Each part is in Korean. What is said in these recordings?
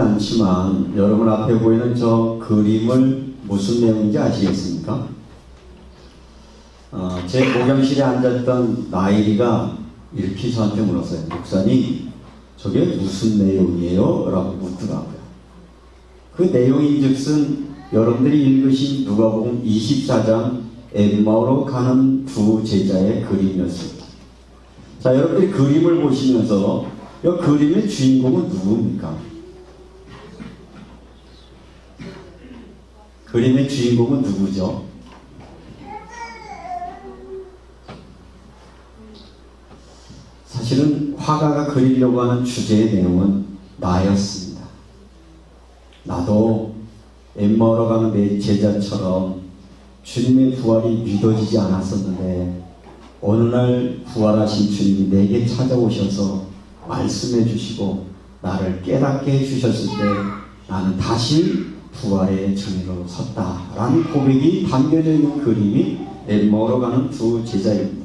않지만 여러분 앞에 보이는 저 그림을 무슨 내용인지 아시겠습니까? 제 목양실에 앉았던 나일이가 이렇게 저한테 물었어요. 목사님, 저게 무슨 내용이에요? 라고 묻더라고요. 그 내용인즉슨 여러분들이 읽으신 누가복음 24장 엠마오로 가는 두 제자의 그림이었습니다. 자, 여러분들이 그림을 보시면서 이 그림의 주인공은 누굽니까? 그림의 주인공은 누구죠? 사실은 화가가 그리려고 하는 주제의 내용은 나였습니다. 나도 엠마오로 가는 내 제자처럼 주님의 부활이 믿어지지 않았었는데 어느 날 부활하신 주님이 내게 찾아오셔서 말씀해 주시고 나를 깨닫게 해주셨을 때 나는 다시 부활의 증인으로 섰다라는 고백이 담겨져 있는 그림이 엠마오로 가는 두 제자입니다.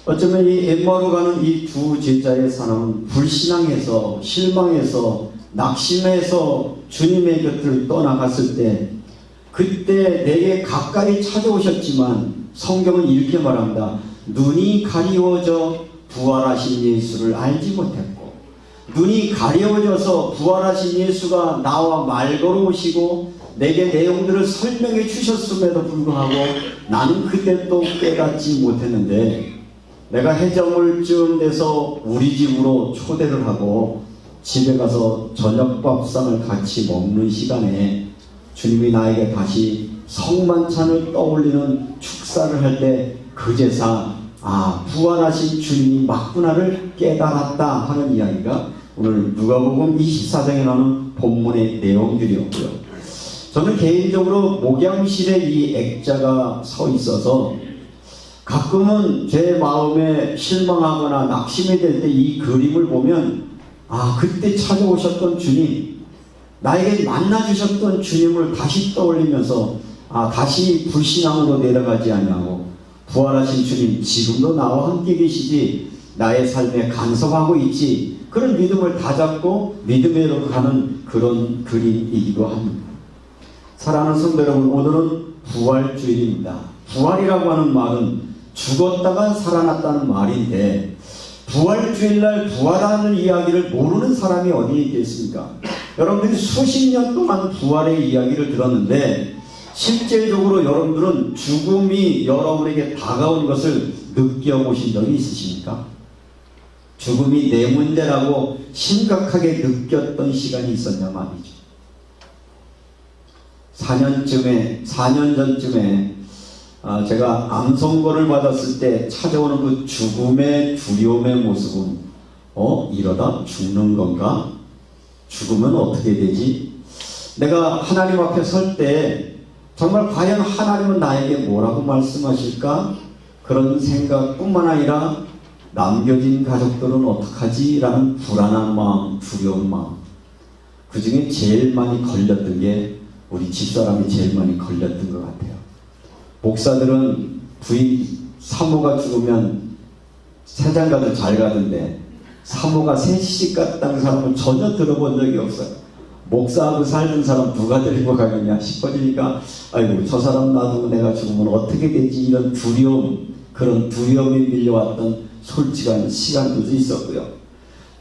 어쩌면 이 엠마오로 가는 이 두 제자의 삶은 불신앙에서 실망해서 낙심해서 주님의 곁을 떠나갔을 때 그때 내게 가까이 찾아오셨지만 성경은 이렇게 말합니다. 눈이 가리워져 부활하신 예수를 알지 못했고 눈이 가려워져서 부활하신 예수가 나와 말 걸어오시고 내게 내용들을 설명해 주셨음에도 불구하고 나는 그때 또 깨닫지 못했는데 내가 해장물쯤 돼서 우리 집으로 초대를 하고 집에 가서 저녁밥상을 같이 먹는 시간에 주님이 나에게 다시 성만찬을 떠올리는 축사를 할 때 그제서 부활하신 주님이 맞구나를 깨달았다 하는 이야기가 오늘 누가복음 24장에 나오는 본문의 내용들이었고요. 저는 개인적으로 목양실에 이 액자가 서 있어서 가끔은 제 마음에 실망하거나 낙심이 될 때 이 그림을 보면 그때 찾아오셨던 주님, 나에게 만나주셨던 주님을 다시 떠올리면서 다시 불신앙으로 내려가지 아니하고 부활하신 주님 지금도 나와 함께 계시지 나의 삶에 간섭하고 있지 그런 믿음을 다잡고 믿음으로 가는 그런 그림이기도 합니다. 사랑하는 성도 여러분, 오늘은 부활주일입니다. 부활이라고 하는 말은 죽었다가 살아났다는 말인데 부활주일날 부활하는 이야기를 모르는 사람이 어디에 있겠습니까? 여러분들이 수십 년 동안 부활의 이야기를 들었는데 실제적으로 여러분들은 죽음이 여러분에게 다가온 것을 느껴보신 적이 있으십니까? 죽음이 내 문제라고 심각하게 느꼈던 시간이 있었냐 말이죠. 4년 전쯤에 제가 암 선고를 받았을 때 찾아오는 그 죽음의 두려움의 모습은 이러다 죽는 건가? 죽으면 어떻게 되지? 내가 하나님 앞에 설 때 정말 과연 하나님은 나에게 뭐라고 말씀하실까? 그런 생각뿐만 아니라 남겨진 가족들은 어떡하지? 라는 불안한 마음, 두려운 마음. 그 중에 제일 많이 걸렸던 게 우리 집사람이 제일 많이 걸렸던 것 같아요. 목사들은 부인 사모가 죽으면 세장 가도 잘 가던데 사모가 셋씩 갔다는 사람은 전혀 들어본 적이 없어요. 목사하고 살던 사람 누가 데리고 가겠냐 싶어지니까 아이고 저 사람 놔두고 내가 죽으면 어떻게 되지 이런 두려움, 그런 두려움이 밀려왔던 솔직한 시간도 있었고요.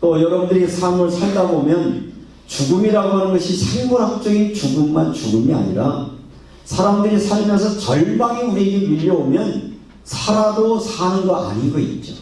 또 여러분들이 삶을 살다 보면 죽음이라고 하는 것이 생물학적인 죽음만 죽음이 아니라 사람들이 살면서 절망이 우리에게 밀려오면 살아도 사는 거 아닌 거 있죠.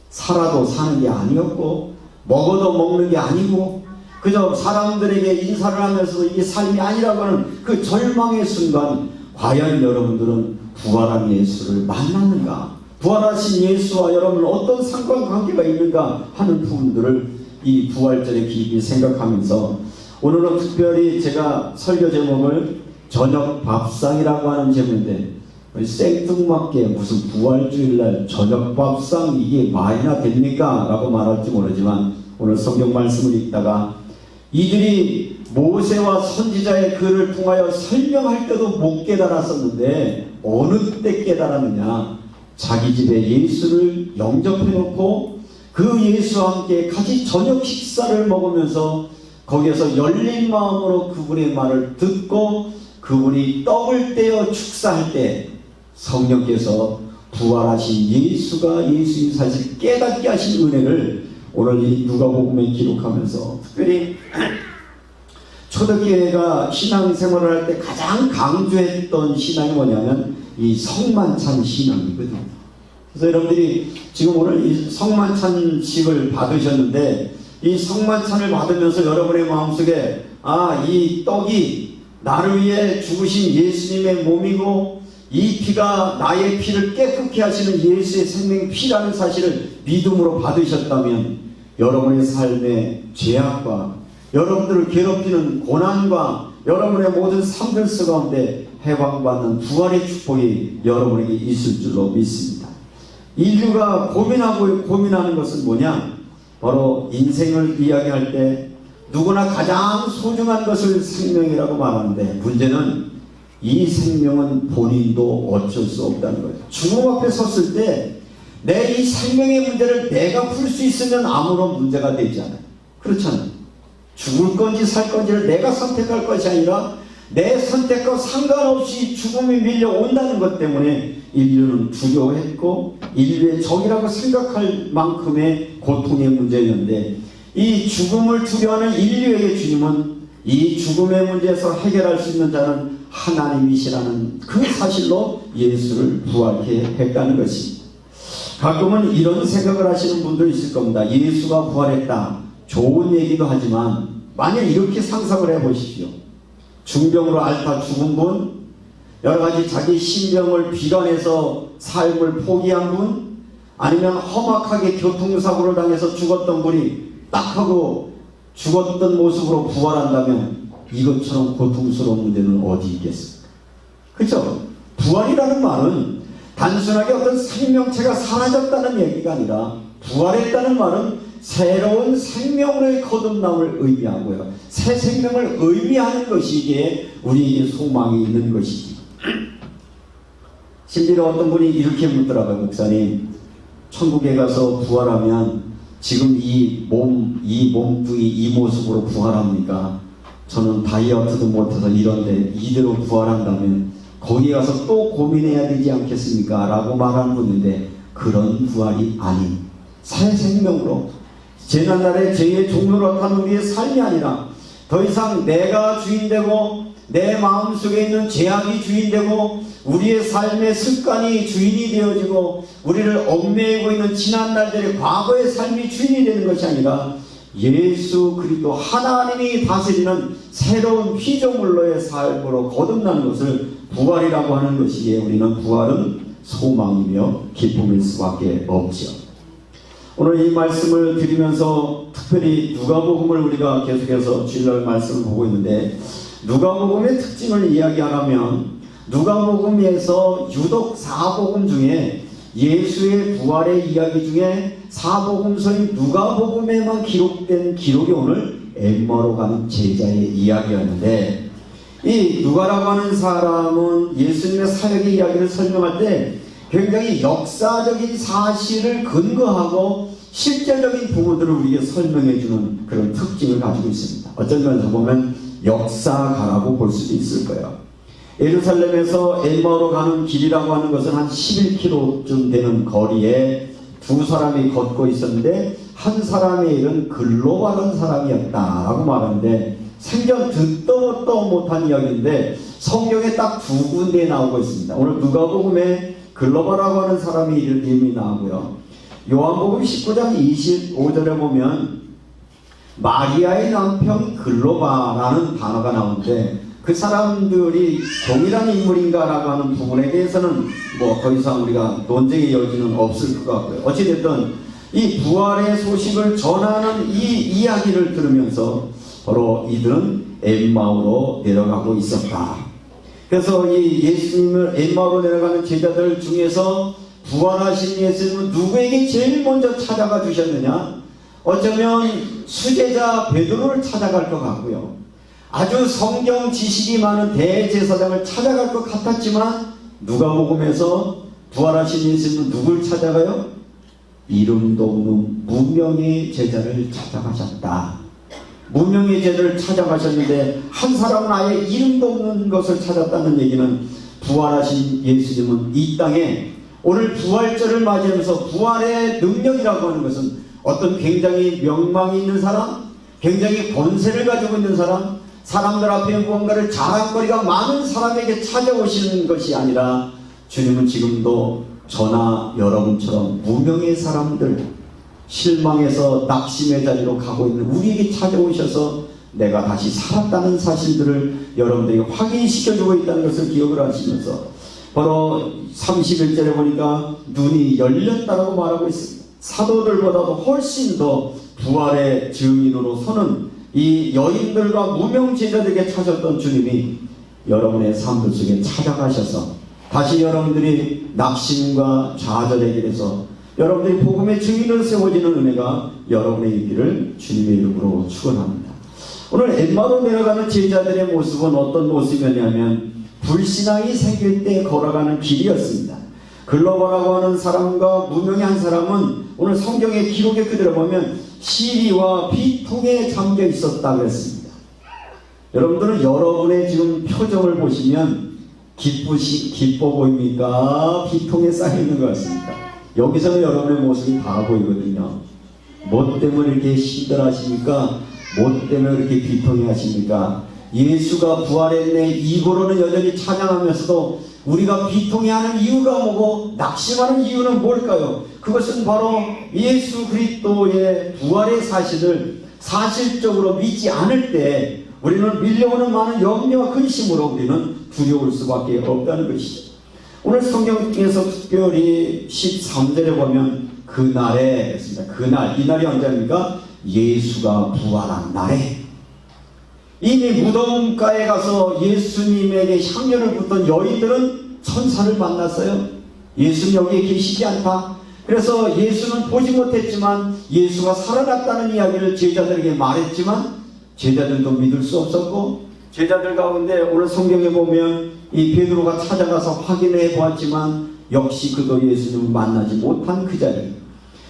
살아도 사는 게 아니었고 먹어도 먹는 게 아니고 그저 사람들에게 인사를 하면서도 이게 삶이 아니라고 하는 그 절망의 순간 과연 여러분들은 부활한 예수를 만났는가? 부활하신 예수와 여러분은 어떤 상관관계가 있는가 하는 부분들을 이 부활절에 깊이 생각하면서 오늘은 특별히 제가 설교 제목을 저녁 밥상이라고 하는 제목인데 생뚱맞게 무슨 부활주일날 저녁 밥상 이게 말이나 됩니까? 라고 말할지 모르지만 오늘 성경 말씀을 읽다가 이들이 모세와 선지자의 글을 통하여 설명할 때도 못 깨달았었는데 어느 때 깨달았느냐? 자기 집에 예수를 영접해 놓고 그 예수와 함께 같이 저녁 식사를 먹으면서 거기에서 열린 마음으로 그분의 말을 듣고 그분이 떡을 떼어 축사할 때 성령께서 부활하신 예수가 예수인 사실을 깨닫게 하신 은혜를 오늘 이 누가복음에 기록하면서 특별히 초대교회가 신앙생활을 할 때 가장 강조했던 신앙이 뭐냐면 이 성만찬 신앙이거든요. 그래서 여러분들이 지금 오늘 이 성만찬식을 받으셨는데 이 성만찬을 받으면서 여러분의 마음속에 이 떡이 나를 위해 죽으신 예수님의 몸이고 이 피가 나의 피를 깨끗게 하시는 예수의 생명의 피라는 사실을 믿음으로 받으셨다면 여러분의 삶의 죄악과 여러분들을 괴롭히는 고난과 여러분의 모든 삶들 가운데 해방받는 부활의 축복이 여러분에게 있을 줄로 믿습니다. 인류가 고민하는 것은 뭐냐? 바로 인생을 이야기할 때 누구나 가장 소중한 것을 생명이라고 말하는데 문제는 이 생명은 본인도 어쩔 수 없다는 거예요. 죽음 앞에 섰을 때 내 이 생명의 문제를 내가 풀 수 있으면 아무런 문제가 되지 않아요. 그렇잖아요. 죽을 건지 살 건지를 내가 선택할 것이 아니라 내 선택과 상관없이 죽음이 밀려온다는 것 때문에 인류는 두려워했고 인류의 적이라고 생각할 만큼의 고통의 문제였는데 이 죽음을 두려워하는 인류에게 주님은 이 죽음의 문제에서 해결할 수 있는 자는 하나님이시라는 그 사실로 예수를 부활케 했다는 것입니다. 가끔은 이런 생각을 하시는 분들이 있을 겁니다. 예수가 부활했다. 좋은 얘기도 하지만 만약 이렇게 상상을 해보십시오. 중병으로 앓다 죽은 분, 여러가지 자기 신병을 비관해서 삶을 포기한 분, 아니면 험악하게 교통사고를 당해서 죽었던 분이 딱 하고 죽었던 모습으로 부활한다면 이것처럼 고통스러운 문제는 어디 있겠습니까? 그렇죠? 부활이라는 말은 단순하게 어떤 생명체가 사라졌다는 얘기가 아니라 부활했다는 말은 새로운 생명으로의 거듭남을 의미하고요. 새 생명을 의미하는 것이기에 우리에게 소망이 있는 것이지. 심지어 어떤 분이 이렇게 묻더라고요. 목사님, 천국에 가서 부활하면 지금 이 몸뚱이 이 모습으로 부활합니까? 저는 다이어트도 못해서 이런데 이대로 부활한다면 거기 가서 또 고민해야 되지 않겠습니까? 라고 말하는 분인데 그런 부활이 아닌 새 생명으로 재난날에 죄의 종로로 한 우리의 삶이 아니라 더 이상 내가 주인되고 내 마음속에 있는 죄악이 주인되고 우리의 삶의 습관이 주인이 되어지고 우리를 얽매이고 있는 지난날들의 과거의 삶이 주인이 되는 것이 아니라 예수 그리스도 하나님이 다스리는 새로운 피조물로의 삶으로 거듭나는 것을 부활이라고 하는 것이기에 우리는 부활은 소망이며 기쁨일 수밖에 없죠. 오늘 이 말씀을 드리면서 특별히 누가복음을 우리가 계속해서 주일날 말씀을 보고 있는데 누가복음의 특징을 이야기하라면 누가복음에서 유독 사복음 중에 예수의 부활의 이야기 중에 사복음서인 누가복음에만 기록된 기록이 오늘 엠마오로 가는 제자의 이야기였는데 이 누가라고 하는 사람은 예수님의 사역의 이야기를 설명할 때 굉장히 역사적인 사실을 근거하고 실제적인 부분들을 우리에게 설명해주는 그런 특징을 가지고 있습니다. 어떤 면에서 보면 역사가라고 볼 수도 있을 거예요. 예루살렘에서 엠마오로 가는 길이라고 하는 것은 한 11km쯤 되는 거리에 두 사람이 걷고 있었는데 한 사람의 이름은 글로바라는 사람이었다라고 말하는데 생전 듣도 보도 못한 이야기인데 성경에 딱 두 군데에 나오고 있습니다. 오늘 누가복음에 글로바라고 하는 사람의 이름이 나오고요. 요한복음 19장 25절에 보면 마리아의 남편 글로바라는 단어가 나오는데 그 사람들이 동일한 인물인가라고 하는 부분에 대해서는 뭐 더 이상 우리가 논쟁의 여지는 없을 것 같고요. 어찌됐든 이 부활의 소식을 전하는 이 이야기를 들으면서 바로 이들은 엠마오로 내려가고 있었다. 그래서 이 예수님을 엠마오로 내려가는 제자들 중에서 부활하신 예수님은 누구에게 제일 먼저 찾아가 주셨느냐? 어쩌면 수제자 베드로를 찾아갈 것 같고요. 아주 성경 지식이 많은 대제사장을 찾아갈 것 같았지만 누가복음에서 부활하신 예수님은 누굴 찾아가요? 이름도 없는 무명의 제자를 찾아가셨다. 무명의 죄를 찾아가셨는데 한 사람은 아예 이름도 없는 것을 찾았다는 얘기는 부활하신 예수님은 이 땅에 오늘 부활절을 맞이하면서 부활의 능력이라고 하는 것은 어떤 굉장히 명망이 있는 사람, 굉장히 권세를 가지고 있는 사람, 사람들 앞에 무언가를 자랑거리가 많은 사람에게 찾아오시는 것이 아니라 주님은 지금도 저나 여러분처럼 무명의 사람들, 실망해서 낙심의 자리로 가고 있는 우리에게 찾아오셔서 내가 다시 살았다는 사실들을 여러분들에게 확인시켜주고 있다는 것을 기억을 하시면서 바로 31절에 보니까 눈이 열렸다라고 말하고 있습니다. 사도들보다도 훨씬 더 부활의 증인으로 서는 이 여인들과 무명 제자들에게 찾았던 주님이 여러분의 삶들 속에 찾아가셔서 다시 여러분들이 낙심과 좌절의 길에서 여러분들이 복음의 증인으로 세워지는 은혜가 여러분의 있기를 주님의 이름으로 축원합니다. 오늘 엠마로 내려가는 제자들의 모습은 어떤 모습이었냐면 불신앙이 생길 때 걸어가는 길이었습니다. 글로버라고 하는 사람과 무명의 한 사람은 오늘 성경의 기록에 그대로 보면 시리와 비통에 잠겨 있었다고 했습니다. 여러분들은 여러분의 지금 표정을 보시면 기뻐 보입니까? 비통에 쌓여있는 것 같습니까? 여기서는 여러분의 모습이 다 보이거든요. 뭐 때문에 이렇게 힘들어하십니까? 뭐 때문에 이렇게 비통해 하십니까? 예수가 부활했네 이거로는 여전히 찬양하면서도 우리가 비통해하는 이유가 뭐고 낙심하는 이유는 뭘까요? 그것은 바로 예수 그리스도의 부활의 사실을 사실적으로 믿지 않을 때 우리는 밀려오는 많은 염려와 근심으로 우리는 두려울 수밖에 없다는 것이죠. 오늘 성경에서 특별히 13절에 보면 그날에 했습니다. 그날, 이 날이 언제입니까? 예수가 부활한 날에 이미 무덤가에 가서 예수님에게 향료를 붓던 여인들은 천사를 만났어요. 예수는 여기에 계시지 않다. 그래서 예수는 보지 못했지만 예수가 살아났다는 이야기를 제자들에게 말했지만 제자들도 믿을 수 없었고 제자들 가운데 오늘 성경에 보면 이 베드로가 찾아가서 확인해 보았지만 역시 그도 예수님을 만나지 못한 그 자리.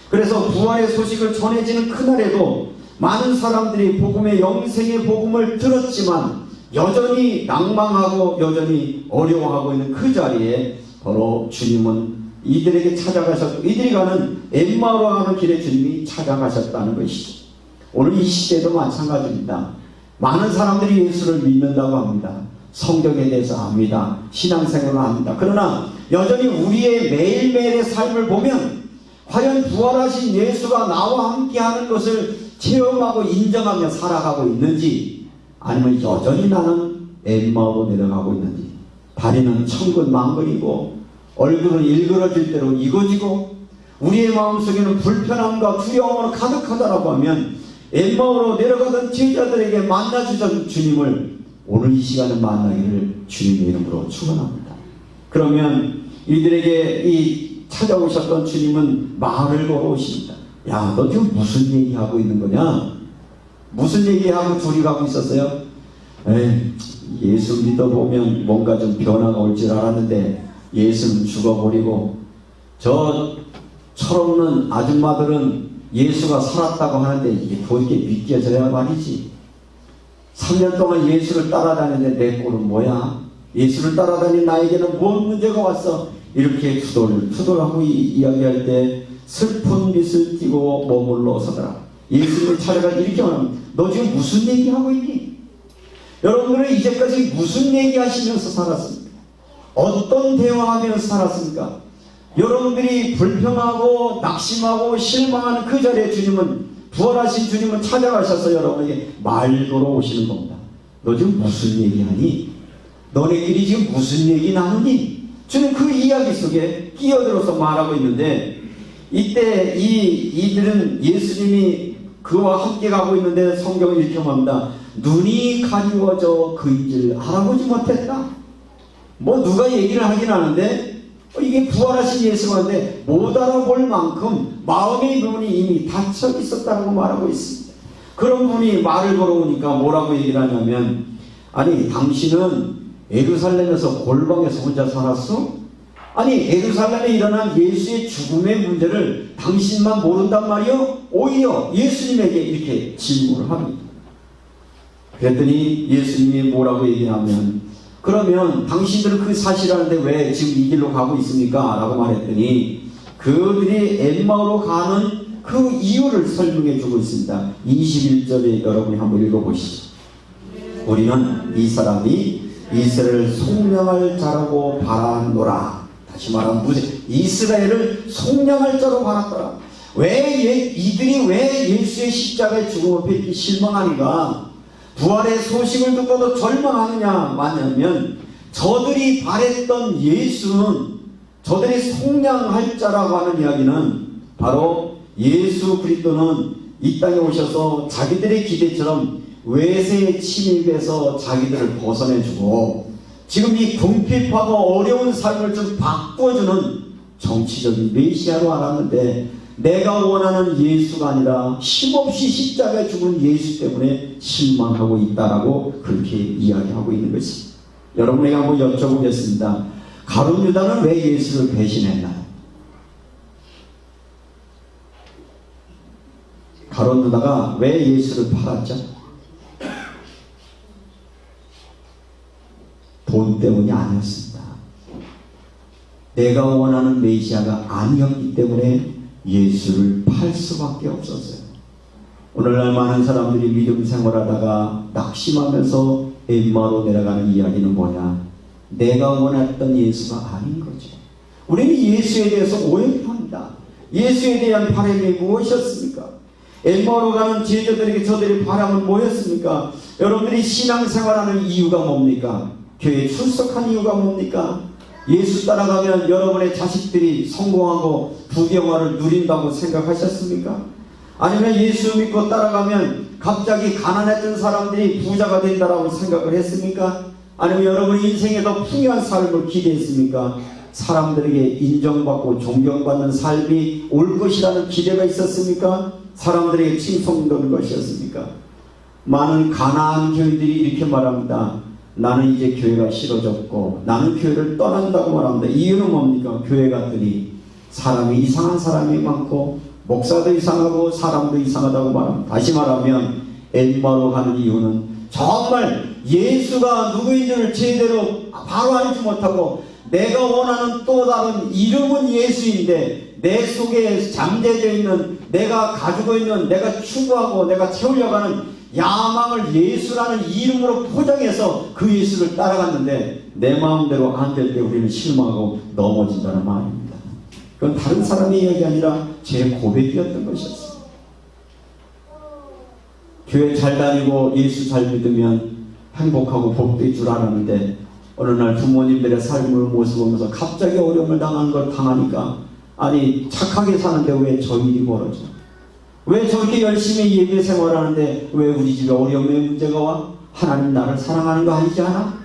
그래서 부활의 소식을 전해지는 그날에도 많은 사람들이 복음의 영생의 복음을 들었지만 여전히 낭망하고 여전히 어려워하고 있는 그 자리에 바로 주님은 이들에게 찾아가셨고 이들이 가는 엠마오로 가는 길에 주님이 찾아가셨다는 것이죠. 오늘 이 시대도 마찬가지입니다. 많은 사람들이 예수를 믿는다고 합니다. 성경에 대해서 압니다. 신앙생활을 합니다. 그러나 여전히 우리의 매일매일의 삶을 보면 과연 부활하신 예수가 나와 함께하는 것을 체험하고 인정하며 살아가고 있는지 아니면 여전히 나는 엠마오로 내려가고 있는지 다리는 천근만근이고 얼굴은 일그러질 대로 이거지고 우리의 마음속에는 불편함과 두려움으로 가득하다라고 하면 엠마오로 내려가던 제자들에게 만나주던 주님을 오늘 이 시간에 만나기를 주님의 이름으로 축원합니다. 그러면 이들에게 이 찾아오셨던 주님은 마을을 걸어오십니다. 야, 너 지금 무슨 얘기하고 있는 거냐? 무슨 얘기하고 둘이 가고 있었어요? 예수 믿어보면 뭔가 좀 변화가 올 줄 알았는데 예수는 죽어버리고 저 철없는 아줌마들은 예수가 살았다고 하는데 이게 도저히 믿겨져야 말이지. 3년 동안 예수를 따라다니는데 내 꼴은 뭐야? 예수를 따라다닌 나에게는 뭔 문제가 왔어? 이렇게 투덜투덜하고 이야기할 때 슬픈 빛을 띠고 머물러 서더라. 예수님을 찾아가 이렇게 말하면 너 지금 무슨 얘기하고 있니? 여러분들은 이제까지 무슨 얘기하시면서 살았습니까? 어떤 대화하면서 살았습니까? 여러분들이 불평하고 낙심하고 실망하는 그 자리에 주님은 부활하신 주님은 찾아가셔서 여러분에게 말 걸어오시는 겁니다. 너 지금 무슨 얘기하니? 너네끼리 지금 무슨 얘기 나누니? 주는 그 이야기 속에 끼어들어서 말하고 있는데 이때 이들은 예수님이 그와 함께 가고 있는데 성경을 이렇게 말합니다. 눈이 가리워져 그인줄 알아보지 못했다. 뭐 누가 얘기를 하긴 하는데 이게 부활하신 예수인데 못 알아볼 만큼 마음의 눈이 이미 닫혀 있었다고 말하고 있습니다. 그런 분이 말을 걸어오니까 뭐라고 얘기를 하냐면 아니 당신은 예루살렘에서 골방에서 혼자 살았어? 아니 예루살렘에 일어난 예수의 죽음의 문제를 당신만 모른단 말이요? 오히려 예수님에게 이렇게 질문을 합니다. 그랬더니 예수님이 뭐라고 얘기하면, 그러면 당신들은 그 사실을 아는데 왜 지금 이 길로 가고 있습니까? 라고 말했더니 그들이 엠마오로 가는 그 이유를 설명해 주고 있습니다. 21절에 여러분이 한번 읽어보시죠. 우리는 이 사람이 이스라엘을 속량할 자라고 바라노라. 다시 말하면 이스라엘을 속량할 자로 바랐더라. 이들이 왜 예수의 십자가의 죽음 앞에 이렇게 실망하니까 부활의 소식을 듣고도 절망하느냐 마냐면, 저들이 바랬던 예수는, 저들이 속량할 자라고 하는 이야기는 바로 예수 그리스도는 이 땅에 오셔서 자기들의 기대처럼 외세의 침입에서 자기들을 벗어내주고 지금 이 궁핍하고 어려운 삶을 좀 바꿔주는 정치적인 메시아로 알았는데, 내가 원하는 예수가 아니라 힘없이 십자가에 죽은 예수 때문에 실망하고 있다라고 그렇게 이야기하고 있는 것입니다. 여러분에게 한번 여쭤보겠습니다. 가룟 유다는 왜 예수를 배신했나요? 가룟 유다가 왜 예수를 팔았죠? 돈 때문이 아니었습니다. 내가 원하는 메시아가 아니었기 때문에 예수를 팔 수밖에 없었어요. 오늘날 많은 사람들이 믿음 생활하다가 낙심하면서 엠마오로 내려가는 이야기는 뭐냐? 내가 원했던 예수가 아닌 거죠. 우리는 예수에 대해서 오해를 합니다. 예수에 대한 바람이 무엇이었습니까? 엠마오로 가는 제자들에게 저들의 바람은 뭐였습니까? 여러분들이 신앙생활하는 이유가 뭡니까? 교회에 출석한 이유가 뭡니까? 예수 따라가면 여러분의 자식들이 성공하고 부경화를 누린다고 생각하셨습니까? 아니면 예수 믿고 따라가면 갑자기 가난했던 사람들이 부자가 된다라고 생각을 했습니까? 아니면 여러분의 인생에 더 풍요한 삶을 기대했습니까? 사람들에게 인정받고 존경받는 삶이 올 것이라는 기대가 있었습니까? 사람들에게 칭송받는 것이었습니까? 많은 가난한 교회들이 이렇게 말합니다. 나는 이제 교회가 싫어졌고 나는 교회를 떠난다고 말합니다. 이유는 뭡니까? 교회 갔더니 사람이 이상한 사람이 많고 목사도 이상하고 사람도 이상하다고 말합니다. 다시 말하면 엠마오로 가는 이유는 정말 예수가 누구인지를 제대로 바로 알지 못하고 내가 원하는 또 다른 이름은 예수인데 내 속에 잠재져 있는, 내가 가지고 있는, 내가 추구하고 내가 채우려고 하는 야망을 예수라는 이름으로 포장해서 그 예수를 따라갔는데 내 마음대로 안 될 때 우리는 실망하고 넘어진다는 말입니다. 그건 다른 사람의 이야기 아니라 제 고백이었던 것이었어요. 교회 잘 다니고 예수 잘 믿으면 행복하고 복될 줄 알았는데 어느 날 부모님들의 삶을 모습 보면서 갑자기 어려움을 당하는 걸 당하니까, 아니 착하게 사는데 왜 저 일이 벌어져? 왜 저렇게 열심히 예배 생활하는데 왜 우리 집에 어려움의 문제가 와? 하나님 나를 사랑하는 거 아니지 않아?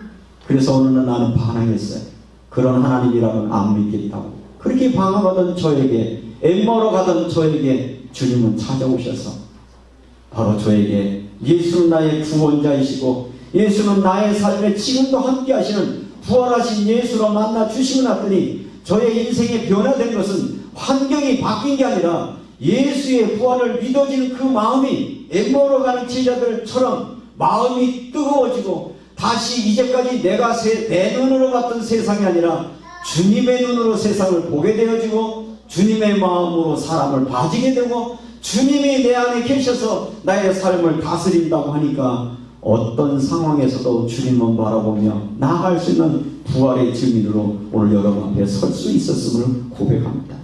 그래서 어느 날 나는 반항했어요. 그런 하나님이라면 안 믿겠다고. 그렇게 방황하던 저에게, 엠마오로 가던 저에게 주님은 찾아오셔서 바로 저에게 예수는 나의 구원자이시고 예수는 나의 삶에 지금도 함께 하시는 부활하신 예수로 만나 주시고 났더니 저의 인생이 변화된 것은 환경이 바뀐 게 아니라 예수의 부활을 믿어지는 그 마음이 엠마오로 가는 제자들처럼 마음이 뜨거워지고 다시 이제까지 내가 내 눈으로 봤던 세상이 아니라 주님의 눈으로 세상을 보게 되어지고 주님의 마음으로 사람을 봐지게 되고 주님이 내 안에 계셔서 나의 삶을 다스린다고 하니까 어떤 상황에서도 주님만 바라보며 나아갈 수 있는 부활의 증인으로 오늘 여러분 앞에 설 수 있었음을 고백합니다.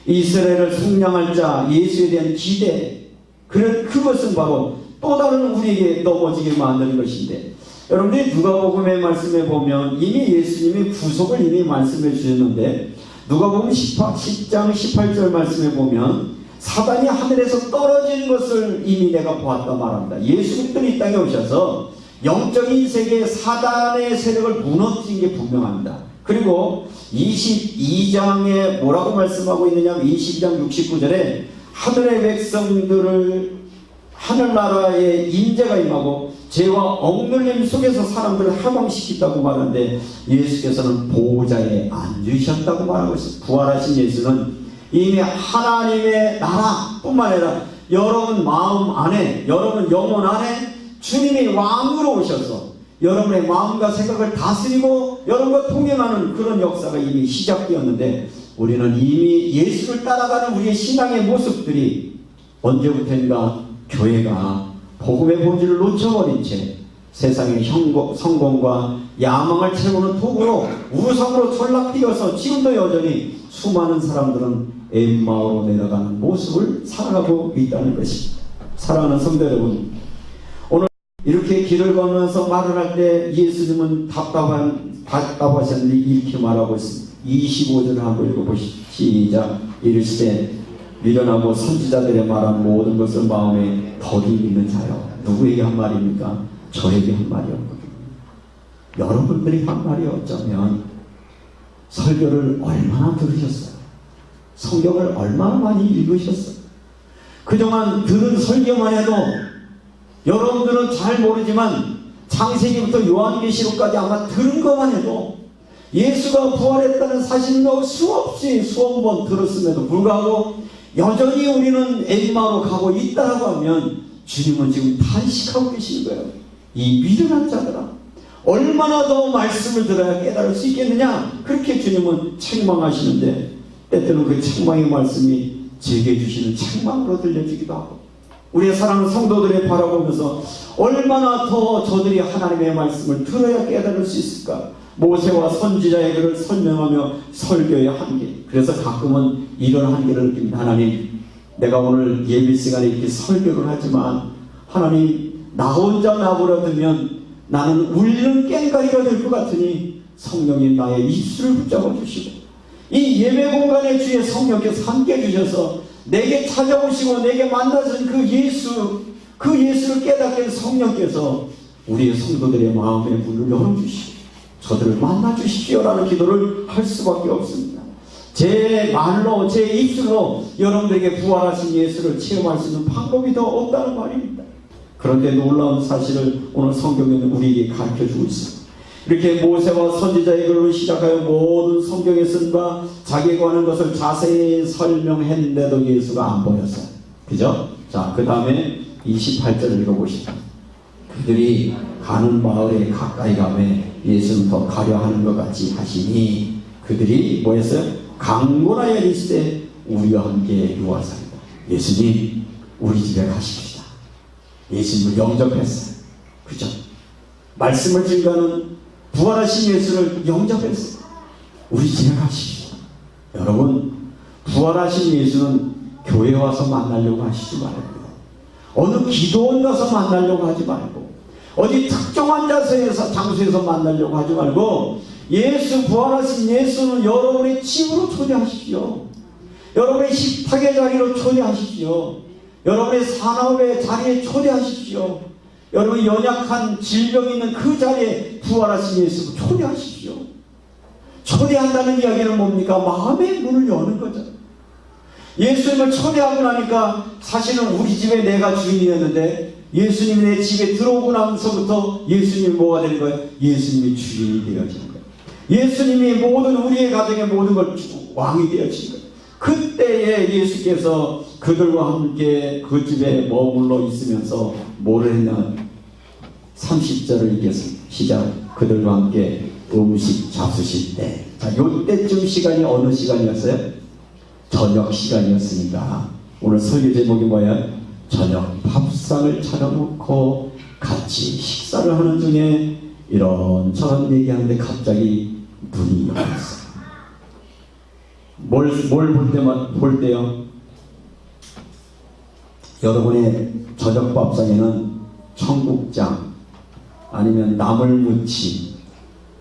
이스라엘을 속량할 자 예수에 대한 기대, 그것은 바로 또 다른 우리에게 넘어지게 만드는 것인데, 여러분들이 누가복음의 말씀에 보면 이미 예수님이 구속을 이미 말씀해 주셨는데 누가복음 10장 18절 말씀에 보면 사단이 하늘에서 떨어지는 것을 이미 내가 보았다 말합니다. 예수 그리스도는 이 땅에 오셔서 영적인 세계의 사단의 세력을 무너뜨린 게 분명합니다. 그리고 22장에 뭐라고 말씀하고 있느냐, 22장 69절에 하늘의 백성들을 하늘나라의 임재가 임하고 죄와 억눌림 속에서 사람들을 해방시킨다고 말하는데 예수께서는 보호자에 앉으셨다고 말하고 있습니다. 부활하신 예수는 이미 하나님의 나라뿐만 아니라 여러분 마음 안에, 여러분 영혼 안에 주님이 왕으로 오셔서 여러분의 마음과 생각을 다스리고 여러분과 통행하는 그런 역사가 이미 시작되었는데, 우리는 이미 예수를 따라가는 우리의 신앙의 모습들이 언제부터인가 교회가 복음의 본질을 놓쳐버린 채 세상의 성공과 야망을 채우는 도구로 우상으로 전락되어서 지금도 여전히 수많은 사람들은 엠마오로 내려가는 모습을 살아가고 있다는 것입니다. 사랑하는 성도 여러분, 오늘 이렇게 길을 걸으면서 말을 할 때 예수님은 답답하셨는데 이렇게 말하고 있습니다. 25절을 한번 읽어보시죠. 시작. 이르시되 미련하고 선지자들의 말한 모든 것을 마음에 덕이 있는 자여. 누구에게 한 말입니까? 저에게 한 말이었거든요. 여러분들이 한 말이 어쩌면 설교를 얼마나 들으셨어요? 성경을 얼마나 많이 읽으셨어요? 그동안 들은 설교만 해도 여러분들은 잘 모르지만 창세기부터 요한계시록까지 아마 들은 것만 해도 예수가 부활했다는 사실을 수없이 수억 번 들었음에도 불구하고 여전히 우리는 엠마오로 가고 있다라고 하면 주님은 지금 탄식하고 계시는 거예요. 이 미련한 자들아, 얼마나 더 말씀을 들어야 깨달을 수 있겠느냐, 그렇게 주님은 책망하시는데, 때때로 그 책망의 말씀이 제게 주시는 책망으로 들려주기도 하고, 우리의 사랑하는 성도들을 바라보면서 얼마나 더 저들이 하나님의 말씀을 들어야 깨달을 수 있을까. 모세와 선지자의 글을 설명하며 설교의 한계, 그래서 가끔은 이런 한계를 느낍니다. 하나님, 내가 오늘 예배 시간에 이렇게 설교를 하지만 하나님, 나 혼자 나부려두면 나는 울리는 꽹과리가 될 것 같으니 성령님 나의 입술을 붙잡아 주시고, 이 예배 공간에 주의 성령께서 함께 주셔서 내게 찾아오시고 내게 만나신 그 예수를 깨닫게 된 성령께서 우리의 성도들의 마음의 문을 열어주시고 저들을 만나 주십시오라는 기도를 할 수밖에 없습니다. 제 말로, 제 입술로 여러분들에게 부활하신 예수를 체험할 수 있는 방법이 더 없다는 말입니다. 그런데 놀라운 사실을 오늘 성경에는 우리에게 가르쳐주고 있습니다. 이렇게 모세와 선지자의 글로 시작하여 모든 성경의 쓴과 자기에 관한 것을 자세히 설명했는데도 예수가 안 보였어요. 그죠? 자, 그 다음에 28절을 읽어보시죠. 그들이 가는 마을에 가까이 가매 예수는 더 가려 하는 것 같이 하시니 그들이 뭐 했어요? 강권하여 이르시되 우리와 함께 유하사이다. 예수님, 우리 집에 가십시다. 예수님을 영접했어요. 그죠? 말씀을 증거하는 부활하신 예수를 영접했어요. 우리 집에 가십시다. 여러분, 부활하신 예수는 교회 와서 만나려고 하시지 말고, 어느 기도원 가서 만나려고 하지 말고, 어디 특정한 장소에서 만나려고 하지 말고, 예수, 부활하신 예수는 여러분의 집으로 초대하십시오. 여러분의 식탁의 자리로 초대하십시오. 여러분의 산업의 자리에 초대하십시오. 여러분이 연약한 질병이 있는 그 자리에 부활하신 예수를 초대하십시오. 초대한다는 이야기는 뭡니까? 마음의 문을 여는 거죠. 예수님을 초대하고 나니까 사실은 우리 집에 내가 주인이었는데 예수님이 내 집에 들어오고 나서부터 예수님이 뭐가 되는 거예요? 예수님이 주인이 되어지는 거예요. 예수님이 모든 우리의 가정의 모든 걸 왕이 되어지는 거예요. 그때에 예수께서 그들과 함께 그 집에 머물러 있으면서 뭐를 했나? 30절을 읽겠습니다. 시작. 그들과 함께 음식 잡수실 때. 자, 요때쯤 시간이 어느 시간이었어요? 저녁 시간이었으니까 오늘 설교 제목이 뭐예요? 저녁 밥상을 차려놓고 같이 식사를 하는 중에 이런저런 얘기하는데 갑자기 눈이 열렸어요. 뭘 볼 때요? 여러분의 저녁 밥상에는 청국장 아니면 나물무침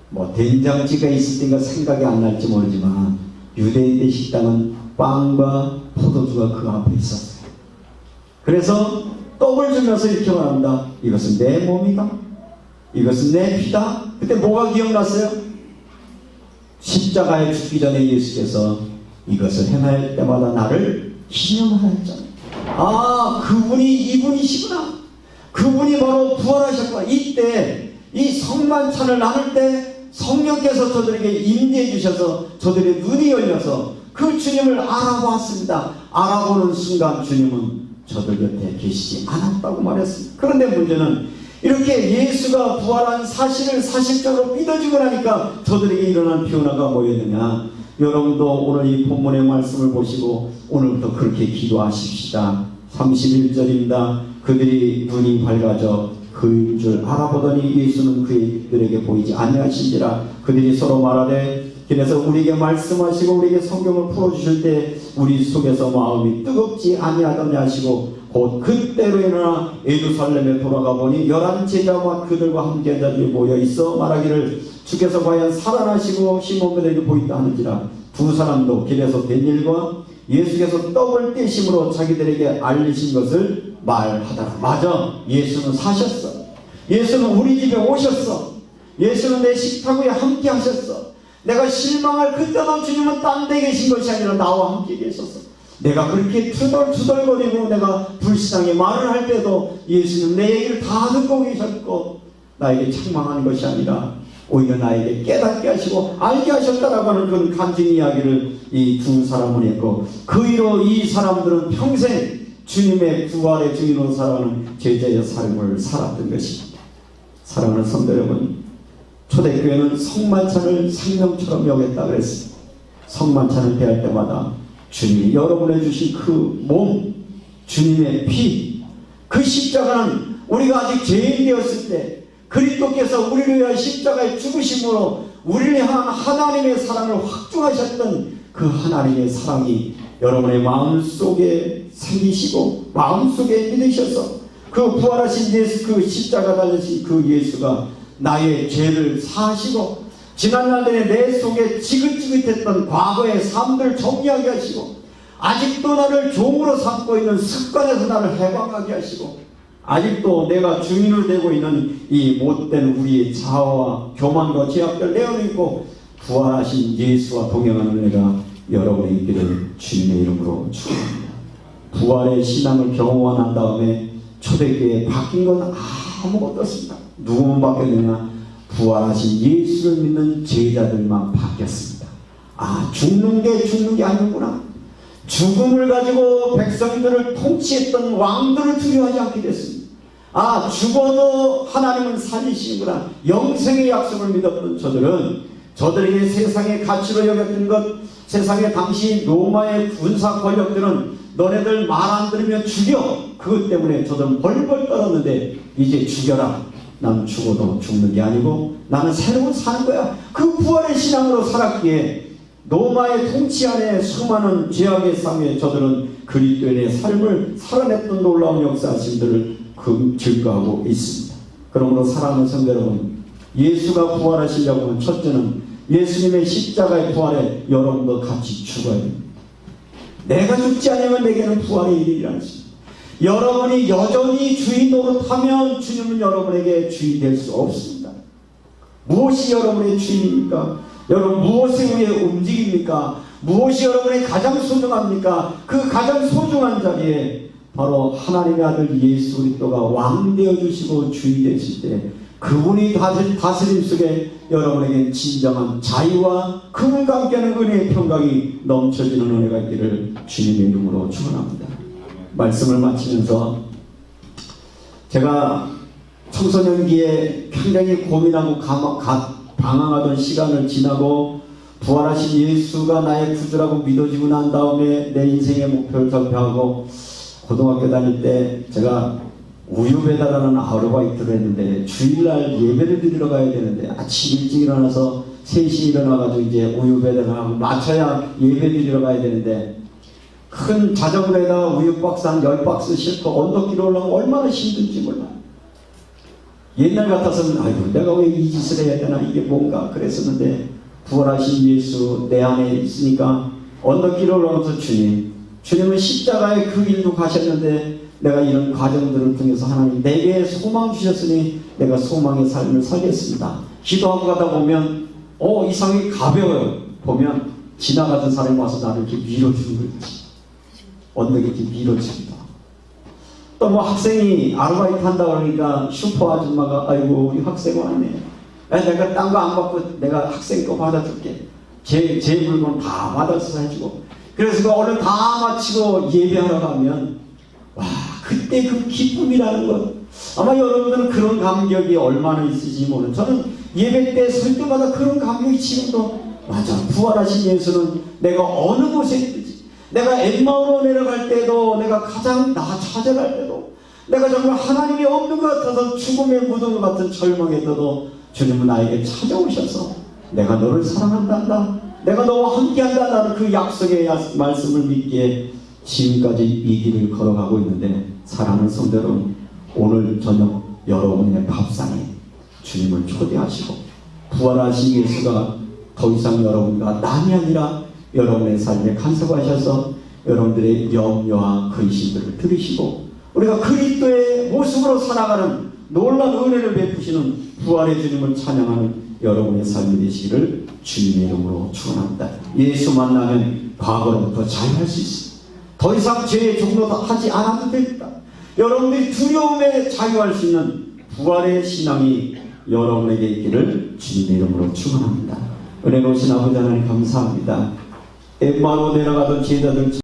뭐 된장찌개가 있을 때가 생각이 안 날지 모르지만 유대인의 식당은 빵과 포도주가 그 앞에 있었어요. 그래서 떡을 주면서 이렇게 말합니다. 이것은 내 몸이다. 이것은 내 피다. 그때 뭐가 기억났어요? 십자가에 죽기 전에 예수께서 이것을 행할 때마다 나를 기념하였잖아요. 아, 그분이 이분이시구나. 그분이 바로 부활하셨구나. 이때 이 성만찬을 나눌 때 성령께서 저들에게 임재해 주셔서 저들의 눈이 열려서 그 주님을 알아보았습니다. 알아보는 순간 주님은 저들 곁에 계시지 않았다고 말했습니다. 그런데 문제는 이렇게 예수가 부활한 사실을 사실적으로 믿어주고 나니까 저들에게 일어난 변화가 뭐였느냐. 여러분도 오늘 이 본문의 말씀을 보시고 오늘부터 그렇게 기도하십시다. 31절입니다. 그들이 눈이 밝아져 그인 줄 알아보더니 예수는 그들에게 보이지 아니하신지라. 그들이 서로 말하되 그래서 우리에게 말씀하시고 우리에게 성경을 풀어주실 때 우리 속에서 마음이 뜨겁지 아니하더냐 하시고 곧 그때로 일어나 예루살렘에 돌아가 보니 11 제자와 그들과 함께 자리에 모여 있어 말하기를 주께서 과연 살아나시고 시몬 베드로에게 보인다 하는지라. 두 사람도 길에서 된 일과 예수께서 떡을 떼심으로 자기들에게 알리신 것을 말하더라. 맞아, 예수는 사셨어. 예수는 우리 집에 오셨어. 예수는 내 식탁 위에 함께 하셨어. 내가 실망할 그때도 주님은 딴 데 계신 것이 아니라 나와 함께 계셨어. 내가 그렇게 투덜투덜거리고 내가 불신앙에 말을 할 때도 예수는 내 얘기를 다 듣고 계셨고 나에게 책망하는 것이 아니라 오히려 나에게 깨닫게 하시고 알게 하셨다라고 하는 그런 간증 이야기를 이 두 사람은 했고, 그 이로 이 사람들은 평생 주님의 부활의 주인으로 살아가는 제자의 삶을 살았던 것입니다. 사랑하는 성도 여러분, 초대교회는 성만찬을 생명처럼 여겼다 그랬습니다. 성만찬을 대할 때마다 주님이 여러분에 주신 그 몸, 주님의 피, 그 십자가는 우리가 아직 죄인 되었을 때 그리스도께서 우리를 위하여 십자가에 죽으심으로 우리를 향한 하나님의 사랑을 확증하셨던 그 하나님의 사랑이 여러분의 마음속에 생기시고 마음속에 믿으셔서 그 부활하신 예수, 그 십자가 달리신 그 예수가 나의 죄를 사하시고 지난날에 내 속에 지긋지긋했던 과거의 삶들을 정리하게 하시고 아직도 나를 종으로 삼고 있는 습관에서 나를 해방하게 하시고 아직도 내가 주인을 되고 있는 이 못된 우리의 자아와 교만과 죄악들 내어내고 부활하신 예수와 동행하는 은혜가 여러분의 있기를 주님의 이름으로 축원합니다. 부활의 신앙을 경험하고 난 다음에 초대교회에 바뀐 건 아무것도 없습니다. 누구만 바뀌었느냐? 부활하신 예수를 믿는 제자들만 바뀌었습니다. 죽는 게 아니구나. 죽음을 가지고 백성들을 통치했던 왕들을 두려워하지 않게 됐습니다. 죽어도 하나님은 살리시는구나. 영생의 약속을 믿었던 저들에게 세상의 가치로 여겼던 것, 세상의 당시 로마의 군사 권력들은 너네들 말 안 들으면 죽여. 그것 때문에 저들은 벌벌 떨었는데 이제 죽여라. 나는 죽어도 죽는 게 아니고 나는 새로운 사는 거야. 그 부활의 신앙으로 살았기에 로마의 통치 안에 수많은 죄악의 삶에 저들은 그리스도인의 삶을 살아냈던 놀라운 역사심들을 증거하고 있습니다. 그러므로 사랑하는 성도 여러분, 예수가 부활하시려고 하면 첫째는 예수님의 십자가의 부활에 여러분도 같이 죽어야 됩니다. 내가 죽지 않으면 내게는 부활의 일이 일어났습니다. 여러분이 여전히 주인 노릇하면 주님은 여러분에게 주인이 될 수 없습니다. 무엇이 여러분의 주인입니까? 여러분 무엇에 의해 움직입니까? 무엇이 여러분의 가장 소중합니까? 그 가장 소중한 자리에 바로 하나님의 아들 예수 그리스도가 왕 되어주시고 주인 되실 때 그분이 다스림 속에 여러분에게 진정한 자유와 그분과 함께하는 은혜의 평강이 넘쳐지는 은혜가 있기를 주님의 이름으로 축원합니다. 말씀을 마치면서 제가 청소년기에 굉장히 고민하고 방황하던 시간을 지나고 부활하신 예수가 나의 구주라고 믿어지고 난 다음에 내 인생의 목표를 설정하고 고등학교 다닐 때 제가 우유 배달하는 아르바이트를 했는데 주일날 예배를 드리러 가야 되는데 아침 일찍 일어나서 3시에 일어나가지고 이제 우유 배달하고 맞춰야 예배 드리러 가야 되는데 큰 자전거에다가 우유 박스 한 10박스 싣고 언덕길에 올라가면 얼마나 힘든지 몰라요. 옛날 같아서는 아이고 내가 왜 이 짓을 해야 되나 이게 뭔가 그랬었는데 부활하신 예수 내 안에 있으니까 언덕길에 올라가면서 주님은 십자가의 그 길도 가셨는데 내가 이런 과정들을 통해서 하나님 내게 소망 주셨으니 내가 소망의 삶을 살겠습니다. 기도하고 가다 보면 이상하게 가벼워요. 보면 지나가던 사람이 와서 나를 이렇게 밀어주는 거지. 언덕에 이렇게 밀어줍니다. 또 뭐 학생이 아르바이트 한다고 그러니까 슈퍼 아줌마가 아이고 우리 학생 왔네. 내가 딴 거 안 받고 내가 학생 거 받아줄게. 제 물건 다 받아서 해주고. 그래서 얼른 다 마치고 예배하러 가면 와 그때 그 기쁨이라는 것 아마 여러분들은 그런 감격이 얼마나 있으신지 모르는, 저는 예배 때 설 때마다 그런 감격이 지금도, 맞아, 부활하신 예수는 내가 어느 곳에 있든지, 내가 엠마오로 내려갈 때도, 내가 가장 나 좌절할 때도, 내가 정말 하나님이 없는 것 같아서 죽음의 무덤 같은 절망에서도 주님은 나에게 찾아오셔서 내가 너를 사랑한다, 내가 너와 함께한다는 그 약속의 말씀을 믿기에 지금까지 이 길을 걸어가고 있는데, 사랑하는 성도 여러분, 오늘 저녁 여러분의 밥상에 주님을 초대하시고 부활하신 예수가 더 이상 여러분과 남이 아니라 여러분의 삶에 간섭하셔서 여러분들의 염려와 근심들을 들으시고 우리가 그리스도의 모습으로 살아가는 놀라운 은혜를 베푸시는 부활의 주님을 찬양하는 여러분의 삶이 되시기를 주님의 이름으로 축원합니다. 예수 만나면 과거로부터 자유할 수 있습니다. 더 이상 죄의 종로도 하지 않아도 됩니다. 여러분들이 두려움에 자유할 수 있는 부활의 신앙이 여러분에게 있기를 주님의 이름으로 축원합니다. 은혜로우신 아버지 하나님 감사합니다. 엠마오로 내려가던 제자들